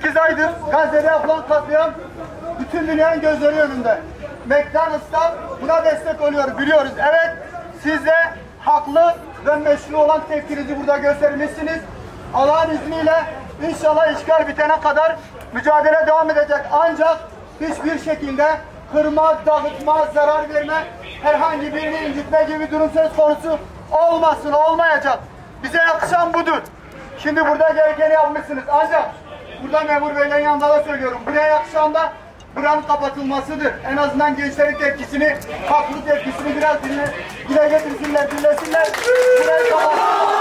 8 aydır Gazze'de yapılan katliam bütün dünyanın gözleri önünde. McDonald's'ta buna destek oluyor, biliyoruz. Evet, siz de haklı ve meşru olan tepkinizi burada göstermişsiniz. Allah'ın izniyle inşallah işgal bitene kadar mücadele devam edecek. Ancak hiçbir şekilde kırma, dağıtma, zarar verme, herhangi birini incitme gibi durum söz konusu olmasın, olmayacak. Bize yakışan budur. Şimdi burada gerekeni yapmışsınız. Ancak burada memur beylerin yanında da söylüyorum. Buraya yakışan da buranın kapatılmasıdır. En azından gençlerin tepkisini, haklı tepkisini biraz dile getirsinler, dinlesinler. Burayı kapatsınlar.